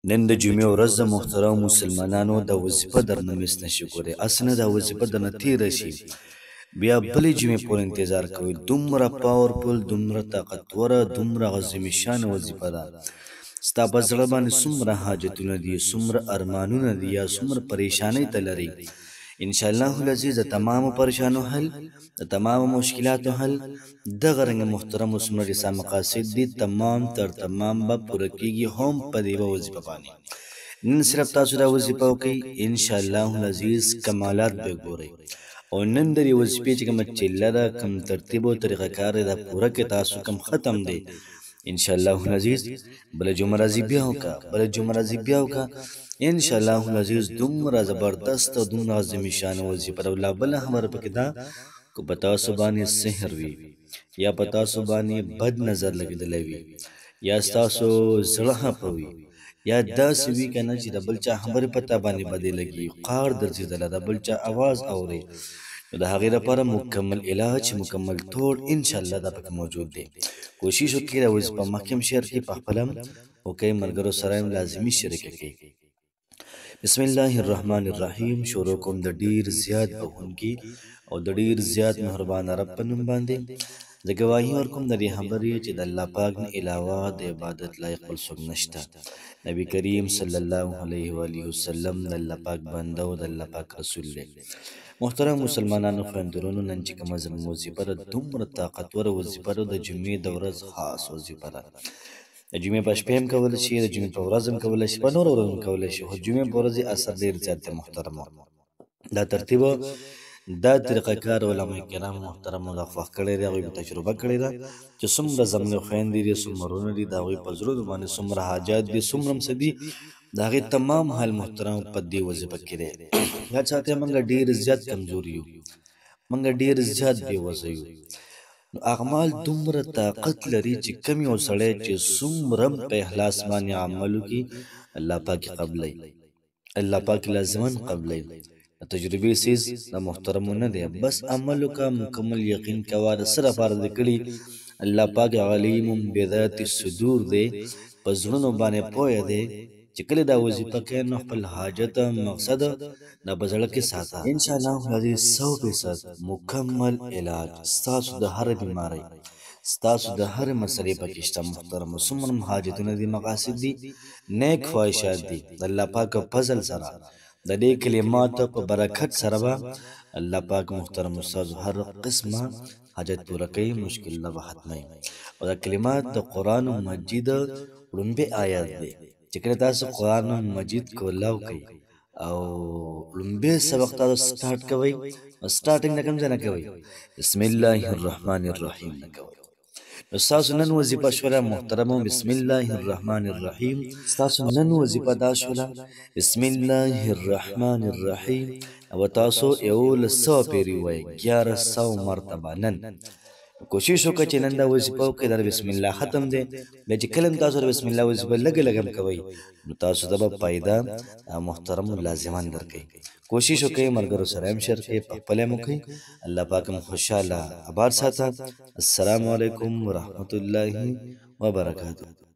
نن د جمعې ورځ د محترم مسلمانانو د وظیفه درنه مس نشي کولی اسنه دا وظیفه درنه تیره شي بیا بلې جمعې پورې انتظار کوئ دومره پاورفل دومره طاقتوره دومره عظیم شان وظیفه ده ستا په زړه باندې څومره حاجتونه دي څومره ارمانونه دي یا څومره پریشانۍ ته لري انشاءالله العزیز د تمامو پریشانو حل د تمامو مشکلاتو حل دغه رنګ محترم څومره رسا مقاصد دي تمام تر تمام به پوره کیږي هم په دې وظیفه باندې نن صرف تاسو دا وظیفه وکئ انشاءالله العزیز کمالات به ګورئ او نن د دې وظیفې چې کومه چله ده کوم ترتیب او طریقه کار دا پوره کې تاسو کوم ختم دی انشاءالله العزیز بل جمعه راځي بیا وکړه بل جمعه راځي بیا وکړه انشاءالله العزیز دومره زبردست او دومره عظیم شان وظیفه ده لا بله خبره پکې ده که په تاسو باندې سحر وي یا په تاسو باندې بد نظر لګېدلی وي یا ستاسو زړه خفه وي یا داسې وي که نه چې د بل چا خبرې په تا باندې بدې لګي قهر درځېدله د بل چا اواز اورئ نو د هغې لپاره مکمل علاج مکمل طور انشاءالله دا پکې موجود دی کوشش وکړئ دا وظیفه مخکې هم شیر کړئ پخپله هم وکئ ملګرو سره هم لازمي شریکه کړئ بسم الله الرحمن الرحیم شروع کوم د ډیر زیات بخونکي او د ډیر زیات مهربان رب په نوم باندې زه ګواهي ورکوم د دې خبرې چې د الله پاک نه علاوه د عبادت لایق بل څوک نشته نبی کریم صلی الله علیه و آله وسلم د الله پاک بنده او د الله پاک رسول دی محترم مسلمانانو خویندرونو نن چې کومه زموږ وظیفه ده دومره طاقتوره وظیفه ده د جمعې د ورځ خاص وظیفه ده د جمعې په شپې هم کولی شي د جمعې په ورځ هم کولی شي په نورو ورځو هم کولی شي خو جمعې په ورځ یې اثر ډېر زیات دی محترمو دا ترتیب دا طریقه کار علما کرام محترمو دا خوښ کړی دی هغوی به تجربه کړې ده چې څومره زموږ خویندې دي څومره وروڼه دي د هغوی په زړونو باندې څومره حاجات دي څومره هم څه دي د هغې تمام حل محترمو په دې وظیفه کې دی یاد ساتئ موږ ډېر زیات کمزوري یو موږ ډېر زیات بېوسه یو نو اعمال دومره طاقت لري چې کم یو سړی چې څومره په اخلاص باندې عمل وکړي الله پاک قبلوي الله پاک لازمن قبلوي تجربې سیز د محترمو نه دی بس عمل وکړه مکمل یقین کوه د څه لپاره دې کړي الله پاک علیم بذات الصدور دی په زړونو باندې پوهه دی چې کله دا وظیفه کوي نو خپل حاجت مقصد دا په زړه کې ساته انشاءالله العزیز 100% مکمل علاج ستاسو د هر بیمارۍ ستاسو د هر مسلې پکې شته محترمو څومره حاجتونه دي مقاصد دي نیک خواهشات دي د الله پاک فضل سره د دې کلماتو په برکت سره به الله پاک محترم ستاسو هر قسمه حاجت پوره کوي مشکل نه به ختموي او دا کلمات د قرآن مجید لومبی آیات دی چې کله تاسو قرآن مجید کولاو کوي او لومبی سبق تاسو سٹارټ کوئ سٹارټینګ نه کوم ځای نه کوئ بسم الله الرحمن الرحیم نه کوئ نو ستاسو نن وظیفه شوله محترمو بسم الله الرحمن الرحیم ستاسو نن وظیفه دا شوله بسم الله الرحمن الرحیم او تاسو 1100 پیری وای 1100 مرتبه نن کوشش وکړئ چې نن دا وظیفه وکړئ دا بسم الله ختم دی بیا چې کله تاسو بسم الله وظیفه لږ لږ هم کوئ نو تاسو ته به فایده محترمو لازمان درکوي کوشش وکړئ ملګرو سره هم شیر کړئ په خپله هم وکړئ الله پاک مو خوشحاله اباد ساته السلام علیکم ورحمة الله وبرکاته